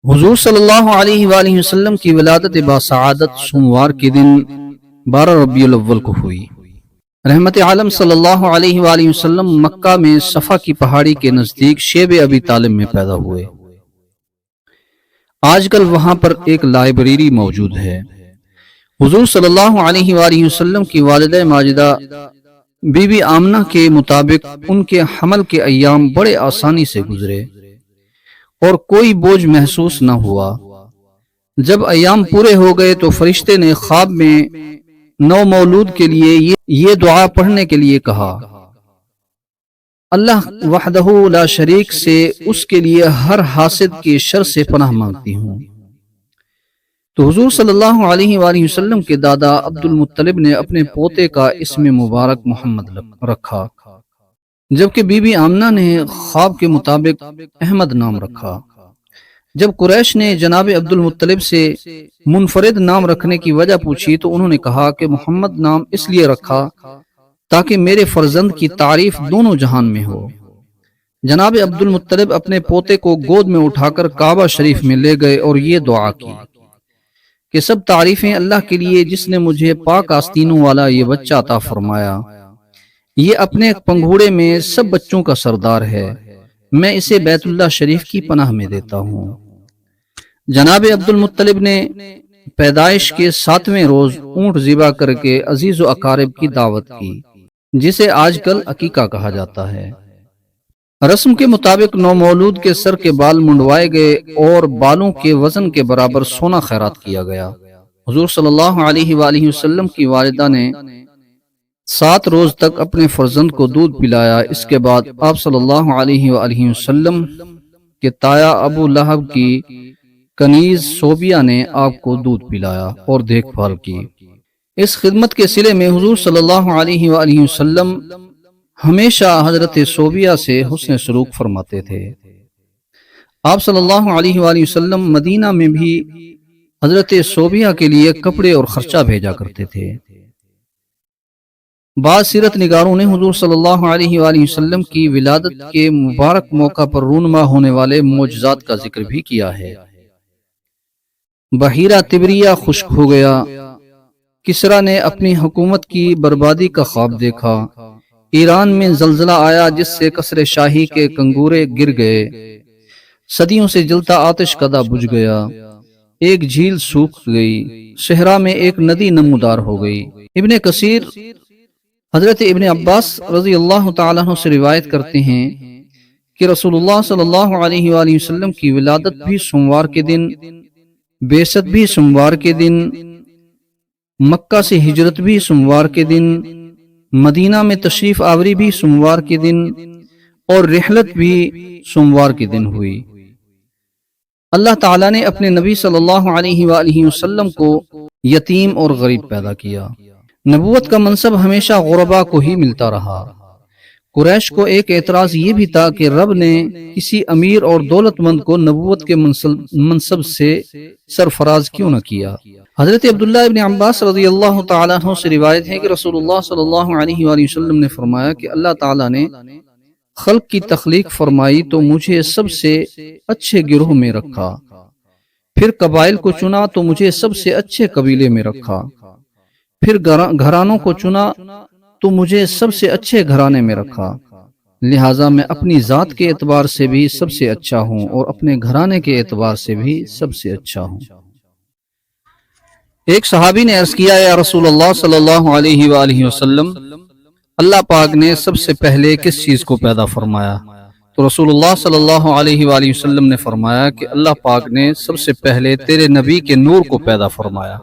حضور صلی اللہ علیہ وآلہ وسلم کی ولادت باسعادت سوموار کے دن 12 ربیع الاول کو ہوئی۔ رحمت عالم صلی اللہ علیہ وآلہ وسلم مکہ میں صفا کی پہاڑی کے نزدیک شیب ابی طالب میں پیدا ہوئے۔ آج کل وہاں پر ایک لائبریری موجود ہے۔ حضور صلی اللہ علیہ وآلہ وسلم کی والدہ ماجدہ بی بی آمنہ کے مطابق ان کے حمل کے ایام بڑے آسانی سے گزرے اور کوئی بوجھ محسوس نہ ہوا۔ جب ایام پورے ہو گئے تو فرشتے نے خواب میں نو مولود کے لیے یہ دعا پڑھنے کے لیے کہا: اللہ وحدہ لا شریک سے اس کے لیے ہر حاسد کے شر سے پناہ مانگتی ہوں۔ تو حضور صلی اللہ علیہ وآلہ وسلم کے دادا عبد المطلب نے اپنے پوتے کا اسم مبارک محمد رکھا، جبکہ بی بی آمنہ نے خواب کے مطابق احمد نام رکھا۔ جب قریش نے جناب عبد المطلب سے منفرد نام رکھنے کی وجہ پوچھی تو انہوں نے کہا کہ محمد نام اس لیے رکھا تاکہ میرے فرزند کی تعریف دونوں جہان میں ہو۔ جناب عبد المطلب اپنے پوتے کو گود میں اٹھا کر کعبہ شریف میں لے گئے اور یہ دعا کی کہ سب تعریفیں اللہ کے لیے جس نے مجھے پاک آستینوں والا یہ بچہ عطا فرمایا۔ یہ اپنے پنگھوڑے میں سب بچوں کا سردار ہے، میں اسے بیت اللہ شریف کی پناہ میں دیتا ہوں۔ جناب عبد المطلب نے پیدائش کے 7ویں روز اونٹ ذبح کر کے عزیز و اقارب کی دعوت کی، جسے آج کل عقیقہ کہا جاتا ہے۔ رسم کے مطابق نو مولود کے سر کے بال منڈوائے گئے اور بالوں کے وزن کے برابر سونا خیرات کیا گیا۔ حضور صلی اللہ علیہ وآلہ وسلم کی والدہ نے 7 روز تک اپنے فرزند کو دودھ پلایا۔ اس کے بعد آپ صلی اللہ علیہ وآلہ وسلم کے تایا ابو لہب کی کنیز صوبیہ نے آپ کو دودھ پلایا اور دیکھ بھال کی۔ اس خدمت کے صلے میں حضور صلی اللہ علیہ وآلہ وسلم ہمیشہ حضرت صوبیہ سے حسن سلوک فرماتے تھے۔ آپ صلی اللہ علیہ وآلہ وسلم مدینہ میں بھی حضرت صوبیہ کے لیے کپڑے اور خرچہ بھیجا کرتے تھے۔ بعض سیرت نگاروں نے حضور صلی اللہ علیہ وآلہ وسلم کی ولادت کے مبارک موقع پر رونما ہونے والے معجزات کا ذکر بھی کیا ہے۔ بحیرہ تبریہ خشک ہو گیا، کسریٰ نے اپنی حکومت کی بربادی کا خواب دیکھا، ایران میں زلزلہ آیا جس سے قصر شاہی کے کنگورے گر گئے، صدیوں سے جلتا آتش کدہ بجھ گیا، ایک جھیل سوکھ گئی، صحرا میں ایک ندی نمودار ہو گئی۔ ابن کثیر حضرت ابن عباس رضی اللہ تعالیٰ عنہ سے روایت کرتے ہیں کہ رسول اللہ صلی اللہ علیہ وآلہ وسلم کی ولادت بھی سوموار کے دن، بعثت بھی سوموار کے دن، مکہ سے ہجرت بھی سوموار کے دن، مدینہ میں تشریف آوری بھی سوموار کے دن اور رحلت بھی سوموار کے دن ہوئی۔ اللہ تعالیٰ نے اپنے نبی صلی اللہ علیہ وآلہ وسلم کو یتیم اور غریب پیدا کیا۔ نبوت کا منصب ہمیشہ غربا کو ہی ملتا رہا۔ قریش کو ایک اعتراض یہ بھی تھا کہ رب نے کسی امیر اور دولت مند کو نبوت کے منصب سے سرفراز کیوں نہ کیا۔ حضرت عبداللہ ابن عباس رضی اللہ تعالیٰ عنہ سے روایت ہے کہ رسول اللہ صلی اللہ علیہ وآلہ وسلم نے فرمایا کہ اللہ تعالیٰ نے خلق کی تخلیق فرمائی تو مجھے سب سے اچھے گروہ میں رکھا، پھر قبائل کو چنا تو مجھے سب سے اچھے قبیلے میں رکھا، پھر گھرانوں کو چنا تو مجھے سب سے اچھے گھرانے میں رکھا، لہٰذا میں اپنی ذات کے اعتبار سے بھی سب سے اچھا ہوں اور اپنے گھرانے کے اعتبار سے بھی سب سے اچھا ہوں۔ ایک صحابی نے عرض کیا: یا رسول اللہ صلی اللہ علیہ وآلہ وسلم، اللہ پاک نے سب سے پہلے کس چیز کو پیدا فرمایا؟ تو رسول اللہ صلی اللہ علیہ وآلہ وسلم نے فرمایا کہ اللہ پاک نے سب سے پہلے تیرے نبی کے نور کو پیدا فرمایا۔